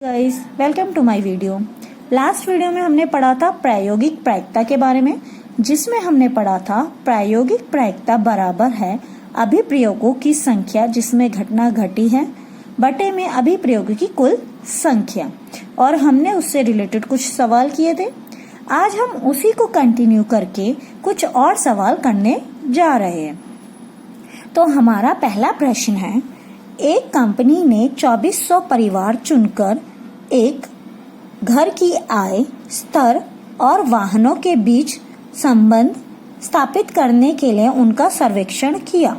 Guys welcome to my video. Last video में हमने पढ़ा था प्रायोगिक प्रायिकता के बारे में, जिसमें हमने पढ़ा था प्रायोगिक प्रायिकता बराबर है अभिप्रयोगों की संख्या जिसमें घटना घटी है बटे में अभिप्रयोगों की कुल संख्या, और हमने उससे रिलेटेड कुछ सवाल किए थे। आज हम उसी को कंटिन्यू करके कुछ और सवाल करने जा रहे हैं। तो हमारा पहला प्रश्न है, एक कंपनी ने 2400 परिवार चुनकर एक घर की आय स्तर और वाहनों के बीच संबंध स्थापित करने के लिए उनका सर्वेक्षण किया।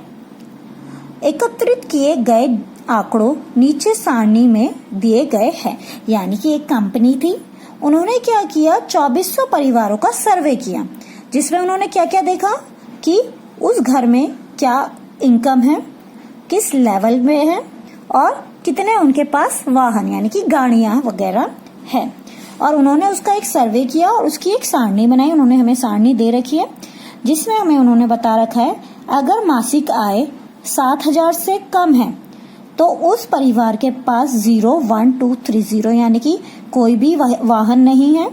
एकत्रित किए गए आंकड़ों नीचे सारणी में दिए गए हैं। यानी कि एक कंपनी थी, उन्होंने क्या किया, 2400 परिवारों का सर्वे किया, जिसमें उन्होंने क्या क्या देखा कि उस घर में क्या इनकम है, किस लेवल में है और कितने उनके पास वाहन यानी कि गाड़ियां वगैरह है। और उन्होंने उसका एक सर्वे किया और उसकी एक सारणी बनाई। उन्होंने हमें सारणी दे रखी है जिसमें हमें उन्होंने बता रखा है, अगर मासिक आय 7000 से कम है तो उस परिवार के पास 0, 1, 2, 3, 0 यानी कि कोई भी वाहन नहीं है।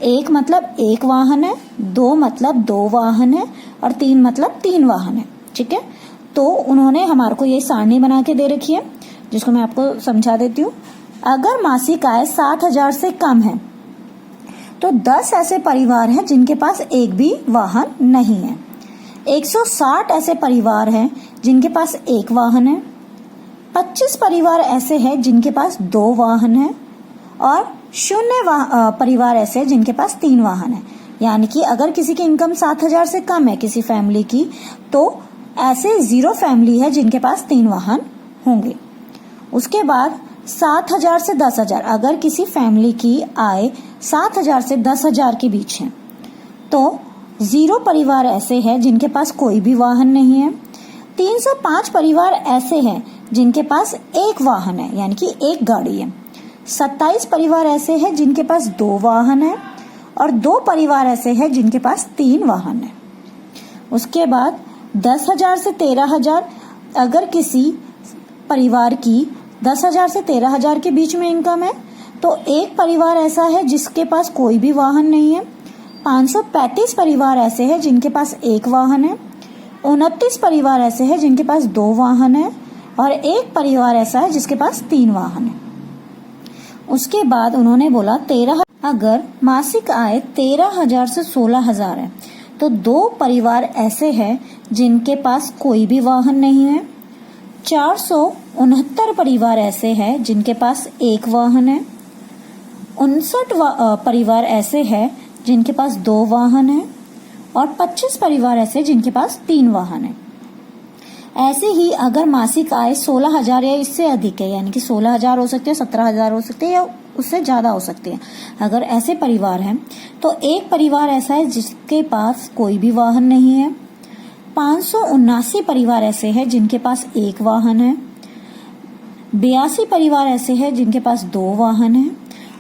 1 मतलब 1 वाहन है, 2 मतलब 2 वाहन है और 3 मतलब 3 वाहन है। ठीक है, तो उन्होंने हमारे को ये सारणी बना के दे रखी है, जिसको मैं आपको समझा देती हूँ। अगर मासिक आय 7000 से कम है तो 10 ऐसे परिवार हैं जिनके पास एक भी वाहन नहीं है। 160 ऐसे परिवार हैं जिनके पास एक वाहन है। 25 परिवार ऐसे हैं जिनके पास 2 वाहन है और 0 परिवार ऐसे हैं जिनके पास 3 वाहन है। यानी कि अगर किसी की इनकम 7000 से कम है किसी फैमिली की, तो ऐसे 0 फैमिली है जिनके पास 3 वाहन होंगे। उसके बाद 7000 से 10000, अगर किसी फैमिली की आय 7000 से 10000 के बीच है तो 0 परिवार ऐसे हैं जिनके पास कोई भी वाहन नहीं है। 305 परिवार ऐसे हैं जिनके पास एक वाहन है यानी कि एक गाड़ी है। 27 परिवार ऐसे हैं जिनके पास 2 वाहन है और 2 परिवार ऐसे हैं जिनके पास 3 वाहन है। उसके बाद 10,000 से 13,000, अगर किसी परिवार की 10,000 से 13,000 के बीच में इनकम है तो एक परिवार ऐसा है जिसके पास कोई भी वाहन नहीं है। 535 परिवार ऐसे हैं जिनके पास एक वाहन है। 29 परिवार ऐसे हैं जिनके पास 2 वाहन है और एक परिवार ऐसा है जिसके पास 3 वाहन है। उसके बाद उन्होंने बोला 13, अगर मासिक आय 13,000 से 16,000 है तो 2 परिवार ऐसे हैं जिनके पास कोई भी वाहन नहीं है। 469 परिवार ऐसे हैं जिनके पास एक वाहन है। 59 परिवार ऐसे हैं जिनके पास 2 वाहन है और 25 परिवार ऐसे जिनके पास 3 वाहन है। ऐसे ही अगर मासिक आय 16,000 या इससे अधिक है, यानी कि 16,000 हो सकते हैं, 17,000 हो सकते हैं या उससे ज्यादा हो सकते हैं, अगर ऐसे परिवार हैं तो एक परिवार ऐसा है जिसके पास कोई भी वाहन नहीं है। 579 परिवार ऐसे हैं जिनके पास एक वाहन है। 82 परिवार ऐसे हैं जिनके पास 2 वाहन है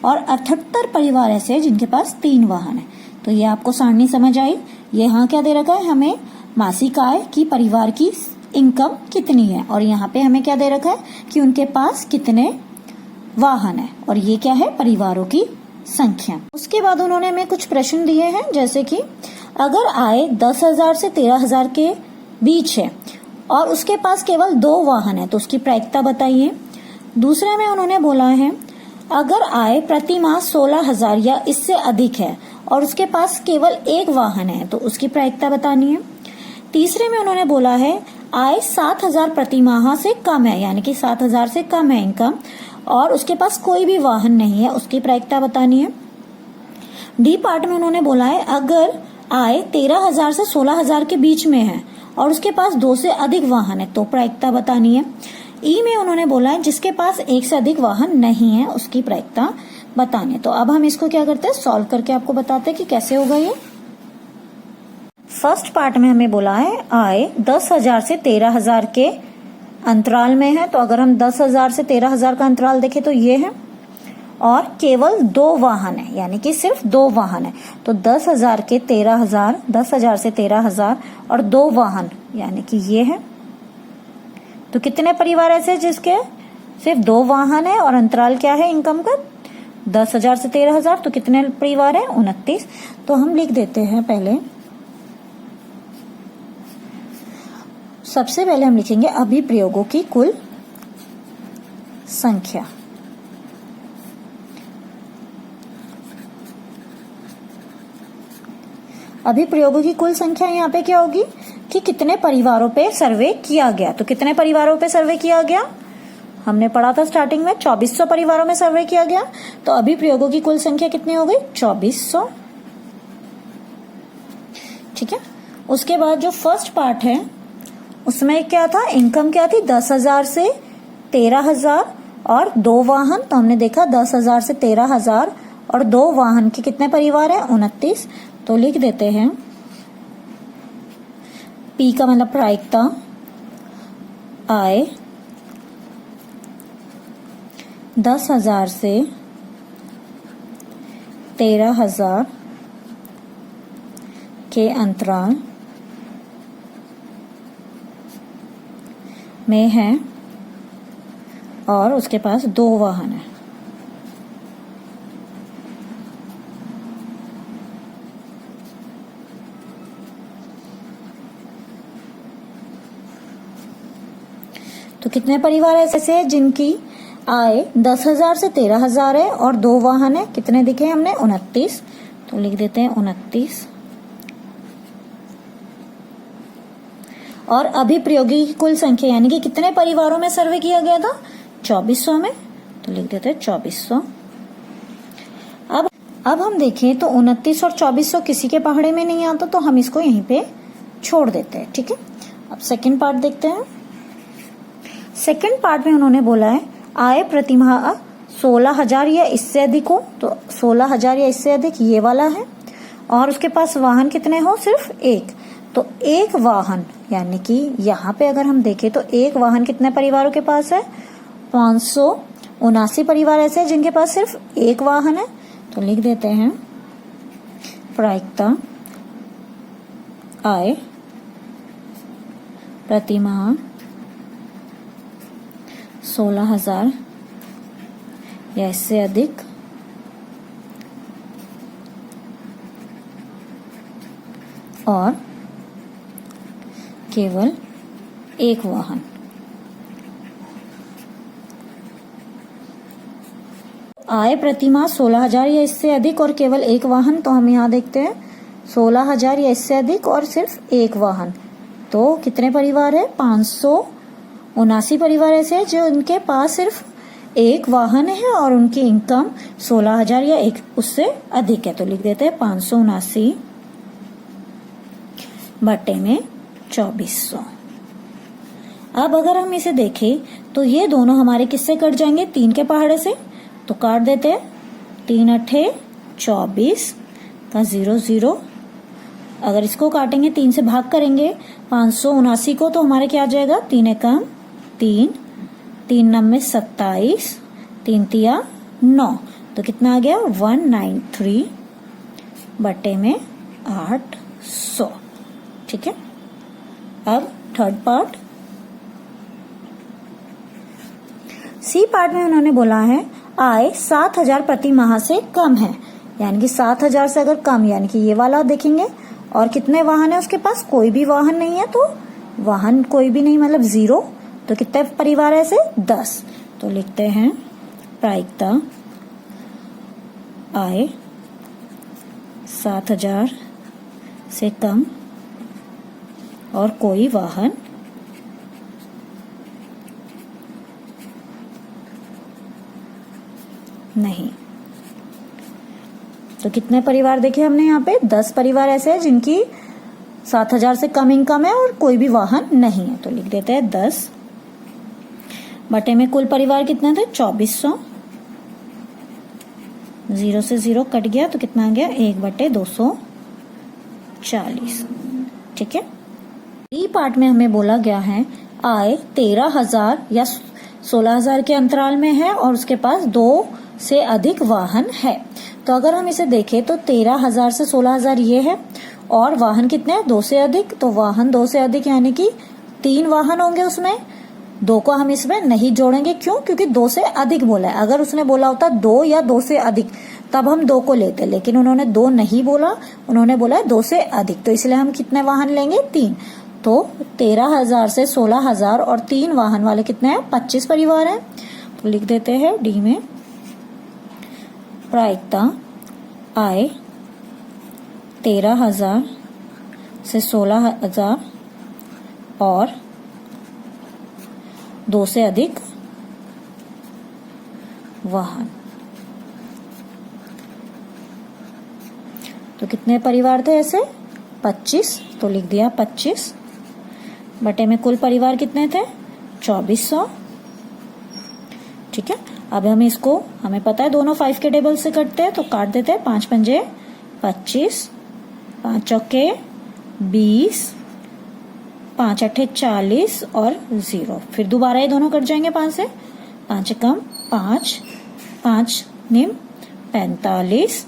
और 78 परिवार ऐसे हैं जिनके पास 3 वाहन है। तो ये आपको सारणी समझ आई। यहाँ क्या दे रखा है, हमें मासिक आय की परिवार की इनकम कितनी है और यहाँ पे हमें क्या दे रखा है कि उनके पास कितने वाहन है, और ये क्या है, परिवारों की संख्या। उसके बाद उन्होंने हमें कुछ प्रश्न दिए हैं, जैसे कि अगर आय 10,000 से 13,000 के बीच है और उसके पास केवल 2 वाहन है तो उसकी प्रायिकता बताइए। दूसरे में उन्होंने बोला है, अगर आय प्रति माह 16,000 या इससे अधिक है और उसके पास केवल एक वाहन है तो उसकी प्रायिकता बतानी है। तीसरे में उन्होंने बोला है, आय 7,000 प्रति माह से कम है, यानी कि 7,000 से कम है इनकम और उसके पास कोई भी वाहन नहीं है, उसकी प्रायिकता बतानी है। डी पार्ट में उन्होंने बोला है, अगर आय 13,000 से 16,000 के बीच में है और उसके पास 2 से अधिक वाहन है तो प्रायिकता बतानी है। ई में उन्होंने बोला है, जिसके पास 1 से अधिक वाहन नहीं है उसकी प्रायिकता बतानी है। तो अब हम इसको क्या करते हैं, सॉल्व करके आपको बताते हैं कि कैसे होगा ये। फर्स्ट पार्ट में हमें बोला है, आय 10,000 से 13,000 के अंतराल में है, तो अगर हम 10,000 से 13,000 का अंतराल देखें तो ये है, और केवल 2 वाहन है, यानी कि सिर्फ 2 वाहन है। तो 10,000 के 13,000, 10,000 से 13,000 और 2 वाहन यानी कि ये है। तो कितने परिवार ऐसे जिसके सिर्फ 2 वाहन है और अंतराल क्या है इनकम का 10,000 से 13,000, तो कितने परिवार है 29। तो हम लिख देते हैं पहले, सबसे पहले हम लिखेंगे अभिप्रयोगों की कुल संख्या। अभिप्रयोगों की कुल संख्या यहाँ पे क्या होगी कि कितने परिवारों पे सर्वे किया गया। तो कितने परिवारों पे सर्वे किया गया, हमने पढ़ा था स्टार्टिंग में 2400 परिवारों में सर्वे किया गया। तो अभिप्रयोगों की कुल संख्या कितनी हो गई 2400। ठीक है, उसके बाद जो फर्स्ट पार्ट है उसमें क्या था, इनकम क्या थी 10,000 से 13,000 और 2 वाहन। तो हमने देखा 10,000 से 13,000 और 2 वाहन के कितने परिवार है 29। तो लिख देते हैं पी का मतलब प्रायिकता, आय 10,000 से 13,000 के अंतराल में है और उसके पास 2 वाहन है। तो कितने परिवार ऐसे हैं जिनकी आय 10,000 से 13,000 है और 2 वाहन है, कितने दिखे हमने 29। तो लिख देते हैं 29। और अभिप्रयोगी की कुल संख्या यानी कि कितने परिवारों में सर्वे किया गया था 2400 में, तो लिख देते हैं 2400। अब हम देखें तो 29 और 2400 किसी के पहाड़े में नहीं आता, तो हम इसको यहीं पे छोड़ देते हैं। ठीक है, अब सेकंड पार्ट देखते हैं। सेकंड पार्ट में उन्होंने बोला है आय प्रतिमाह 16,000 या इससे अधिक हो, तो 16,000 या इससे अधिक ये वाला है और उसके पास वाहन कितने हो सिर्फ 1। तो 1 वाहन यानी कि यहाँ पे अगर हम देखें तो 1 वाहन कितने परिवारों के पास है 579 परिवार ऐसे हैं जिनके पास सिर्फ 1 वाहन है। तो लिख देते हैं प्रायिकता आय प्रतिमाह 16,000 या इससे अधिक और केवल 1 वाहन। आय प्रतिमाह 16,000 या इससे अधिक और केवल 1 वाहन। तो हम यहाँ देखते हैं 16,000 या इससे अधिक और सिर्फ 1 वाहन। तो कितने परिवार है 579 परिवार ऐसे हैं जो उनके पास सिर्फ 1 वाहन है और उनकी इनकम 16,000 या उससे अधिक है। तो लिख देते हैं 579 बटे में 2400। अब अगर हम इसे देखें तो ये दोनों हमारे किससे कट जाएंगे 3 के पहाड़े से, तो काट देते हैं 3 अठे 24 का 0 0। अगर इसको काटेंगे 3 से भाग करेंगे 579 को, तो हमारे क्या आ जाएगा 3 एकम 3, 3 नम 27, 3 तिया 9। तो कितना आ गया 193 बटे में 800। ठीक है, अब थर्ड पार्ट सी पार्ट में उन्होंने बोला है आय 7,000 प्रति माह से कम है, यानी कि 7,000 से अगर कम यानी कि ये वाला देखेंगे और कितने वाहन है उसके पास कोई भी वाहन नहीं है, तो वाहन कोई भी नहीं मतलब 0। तो कितने परिवार है ऐसे 10। तो लिखते हैं प्रायिकता आय 7,000 से कम और कोई वाहन नहीं। तो कितने परिवार देखे हमने यहाँ पे 10 परिवार ऐसे हैं जिनकी 7,000 से कम इनकम है और कोई भी वाहन नहीं है। तो लिख देते हैं 10 बटे में कुल परिवार कितने थे 2400। 0 से 0 कट गया तो कितना आ गया 1 बटे 240। ठीक है, ई पार्ट में हमें बोला गया है आय 13,000 या 16,000 के अंतराल में है और उसके पास 2 से अधिक वाहन है। तो अगर हम इसे देखें तो 13,000 से 16,000 ये है और वाहन कितने हैं 2 से अधिक। तो वाहन 2 से अधिक यानी कि 3 वाहन होंगे उसमें, 2 को हम इसमें नहीं जोड़ेंगे, क्यों? क्योंकि 2 से अधिक बोला है। अगर उसने बोला होता 2 या 2 से अधिक तब हम 2 को लेते, लेकिन उन्होंने 2 नहीं बोला, उन्होंने बोला 2 से अधिक, तो इसलिए हम कितने वाहन लेंगे? 3। तो 13,000 से 16,000 और 3 वाहन वाले कितने हैं? 25 परिवार हैं। तो लिख देते हैं डी में प्रायिकता आय 13,000 से 16,000 और 2 से अधिक वाहन। तो कितने परिवार थे ऐसे? 25। तो लिख दिया 25 बटे में कुल परिवार कितने थे? 2400। ठीक है, अब हम इसको, हमें पता है दोनों 5 के टेबल से कटते हैं, तो काट देते हैं। 5 पंजे 25, 5 चौके 20, 5 अट्ठे 40 और 0। फिर दोबारा ये दोनों कट जाएंगे 5 से। 5 कम 5, 5 निम 45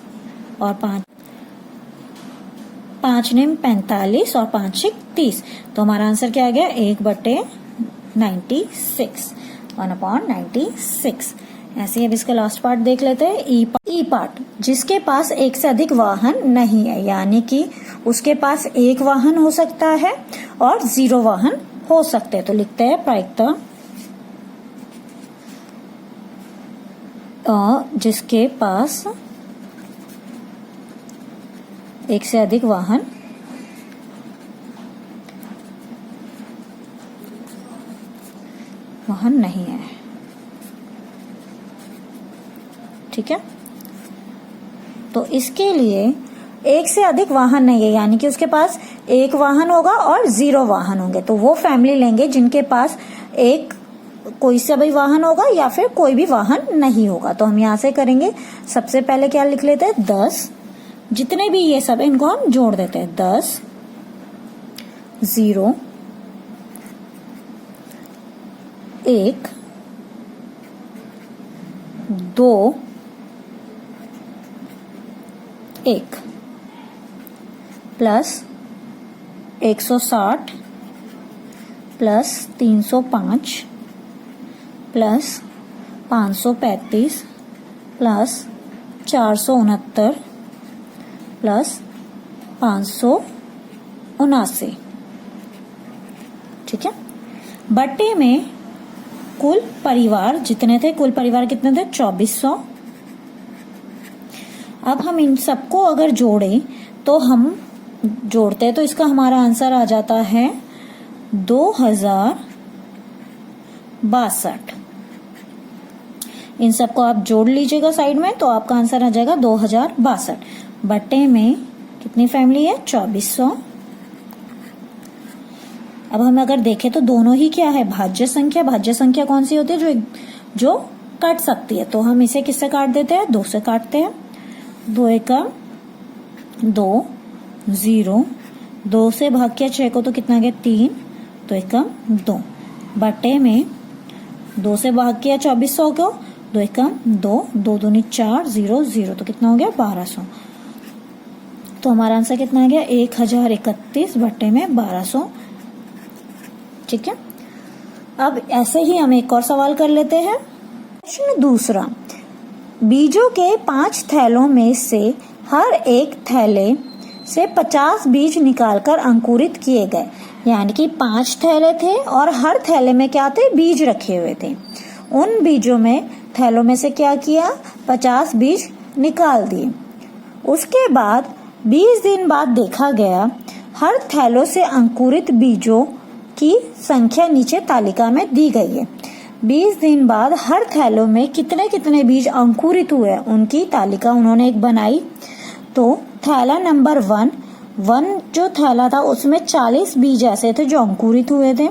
और 5 निम 45 और 5 30। तो हमारा आंसर क्या आ गया? 1/96, 1/96। ऐसे ही अब इसका लास्ट पार्ट देख लेते हैं, ई पार्ट। जिसके पास एक से अधिक वाहन नहीं है, यानी कि उसके पास 1 वाहन हो सकता है और 0 वाहन हो सकते हैं। तो लिखते हैं प्रायिकता जिसके पास एक से अधिक वाहन नहीं है। ठीक है, तो इसके लिए एक से अधिक वाहन नहीं है, यानी कि उसके पास 1 वाहन होगा और 0 वाहन होंगे। तो वो फैमिली लेंगे जिनके पास कोई सा भी वाहन होगा या फिर कोई भी वाहन नहीं होगा। तो हम यहां से करेंगे, सबसे पहले क्या लिख लेते हैं? 10। जितने भी ये सब इनको हम जोड़ देते हैं। 10, 0, 1, 2, 1 plus 160 plus 305 plus 535 plus 469 plus 579। ठीक है, बट्टे में कुल परिवार जितने थे, कुल परिवार कितने थे? 2400। अब हम इन सबको अगर जोड़ें, तो हम जोड़ते हैं तो इसका हमारा आंसर आ जाता है 2062। इन सबको आप जोड़ लीजिएगा साइड में, तो आपका आंसर आ जाएगा 2062। बट्टे में कितनी फैमिली है? 2400। अब हम अगर देखें तो दोनों ही क्या है? भाज्य संख्या। भाज्य संख्या कौन सी होती है? जो कट सकती है। तो हम इसे किससे काट देते हैं? 2 से काटते हैं। 2 एकम 2, 0, 2 से भाग किया 6 को तो कितना गया? 3, तो एकम 2। बटे में 2 से भाग किया 2400 को, 2 एकम 2, 2 दूनी 4, 0, 0, तो कितना हो गया? 1200। तो हमारा आंसर कितना आ गया? 1031 बटे में 1200। ठीक है, अब ऐसे ही हम एक और सवाल कर लेते हैं। प्रश्न दूसरा, बीजों के 5 थैलों में से हर एक थैले से 50 बीज निकालकर अंकुरित किए गए। यानी कि 5 थैले थे और हर थैले में क्या थे? बीज रखे हुए थे। उन बीजों में, थैलों में से क्या किया? 50 बीज निकाल दिए। उसके बाद 20 दिन बाद देखा गया, हर थैलों से अंकुरित बीजों की संख्या नीचे तालिका में दी गई है। 20 दिन बाद हर थैलों में कितने कितने बीज अंकुरित हुए, उनकी तालिका उन्होंने एक बनाई। तो थैला नंबर 1 जो थैला था उसमें 40 बीज ऐसे थे जो अंकुरित हुए थे।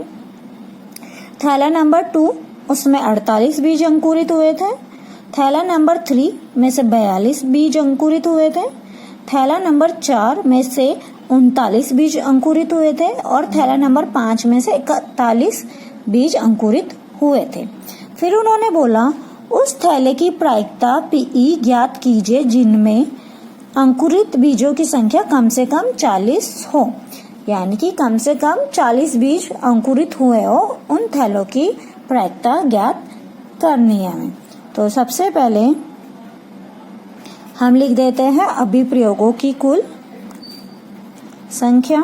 थैला नंबर 2 उसमें 48 बीज अंकुरित हुए थे। थैला नंबर 3 में से 42 बीज अंकुरित हुए थे। थैला नंबर 4 में से 39 बीज अंकुरित हुए थे और थैला नंबर 5 में से 41 बीज अंकुरित हुए थे। फिर उन्होंने बोला, उस थैले की प्रायिकता पीई ज्ञात कीजिए जिनमें अंकुरित बीजों की संख्या कम से कम 40 हो। यानी कि कम से कम 40 बीज अंकुरित हुए हो उन थैलों की प्रायिकता ज्ञात करनी है हमें। तो सबसे पहले हम लिख देते हैं अभिप्रयोगों की कुल संख्या।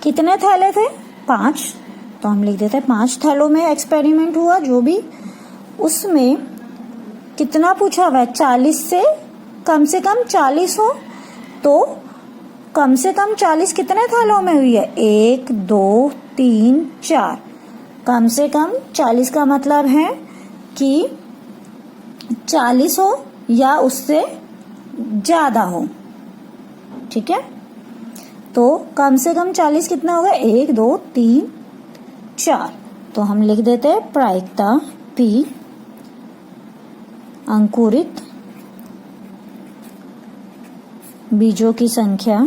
कितने थैले थे? 5। तो हम लिख देते हैं 5 थैलों में एक्सपेरिमेंट हुआ जो भी, उसमें कितना पूछा हुआ है? 40 से कम 40 हो। तो कम से कम 40 कितने थैलों में हुई है? 1 2 3 4। कम से कम 40 का मतलब है कि 40 हो या उससे ज्यादा हो। ठीक है, तो कम से कम 40 कितना होगा? 1 2 3 4। तो हम लिख देते हैं प्रायिकता P अंकुरित बीजों की संख्या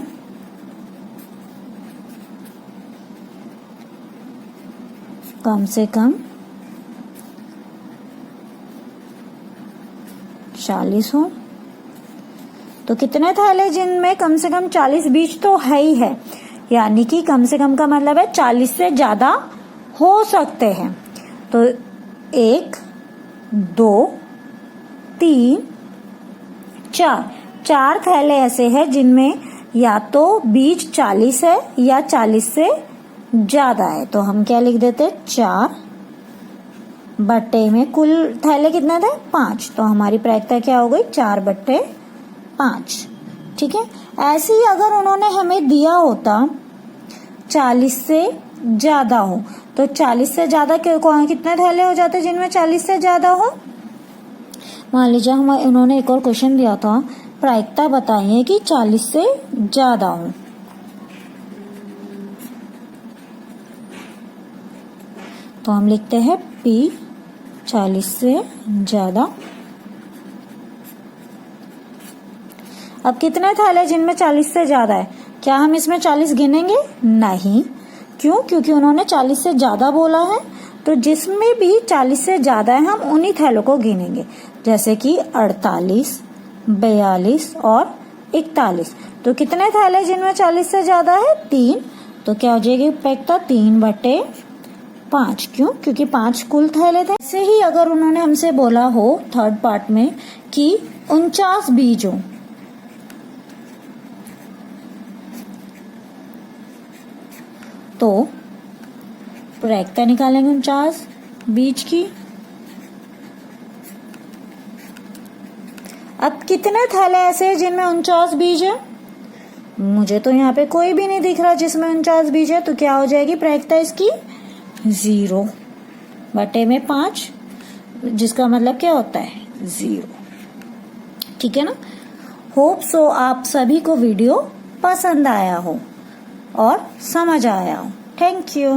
कम से कम 40 हो। तो कितने थैले जिनमें कम से कम 40 बीज तो है ही है, यानी कि कम से कम का मतलब है 40 से ज्यादा हो सकते हैं। तो 1 2 3 4 थैले ऐसे हैं जिनमें या तो बीज 40 है या 40 से ज्यादा है। तो हम क्या लिख देते हैं? 4 बट्टे में कुल थैले कितने थे? 5। तो हमारी प्रायिकता क्या हो गई? 4 बट्टे 5। ठीक है, ऐसे ही अगर उन्होंने हमें दिया होता 40 से ज्यादा हो, तो 40 से ज्यादा कितने थैले हो जाते जिनमें 40 से ज्यादा हो? मान लीजिए हमें उन्होंने एक और क्वेश्चन दिया था, प्रायिकता बताइए कि 40 से ज्यादा हो। तो हम लिखते हैं P 40 से ज्यादा। अब कितने थैले जिनमें 40 से ज्यादा है? क्या हम इसमें 40 गिनेंगे? नहीं। क्यों? क्योंकि उन्होंने 40 से ज्यादा बोला है, तो जिसमें भी 40 से ज्यादा है हम उन्हीं थैलों को गिनेंगे, जैसे कि 48 42 और 41। तो कितने थैले जिनमें 40 से ज्यादा है? 3। तो क्या हो जाएगी प्रायिकता? 3 बटे 5। क्यों? क्योंकि 5 कुल थैले थे। ऐसे ही अगर उन्होंने हमसे बोला हो थर्ड पार्ट में कि 49 बीज हो, तो प्रायिकता निकालेंगे 49 बीज की। अब कितने थैले ऐसे हैं जिनमें 49 बीज है? मुझे तो यहाँ पे कोई भी नहीं दिख रहा जिसमें 49 बीज है। तो क्या हो जाएगी प्रायिकता इसकी? 0 बटे में 5, जिसका मतलब क्या होता है? 0। ठीक है ना। होप सो आप सभी को वीडियो पसंद आया हो और समझ आया हो। Thank you.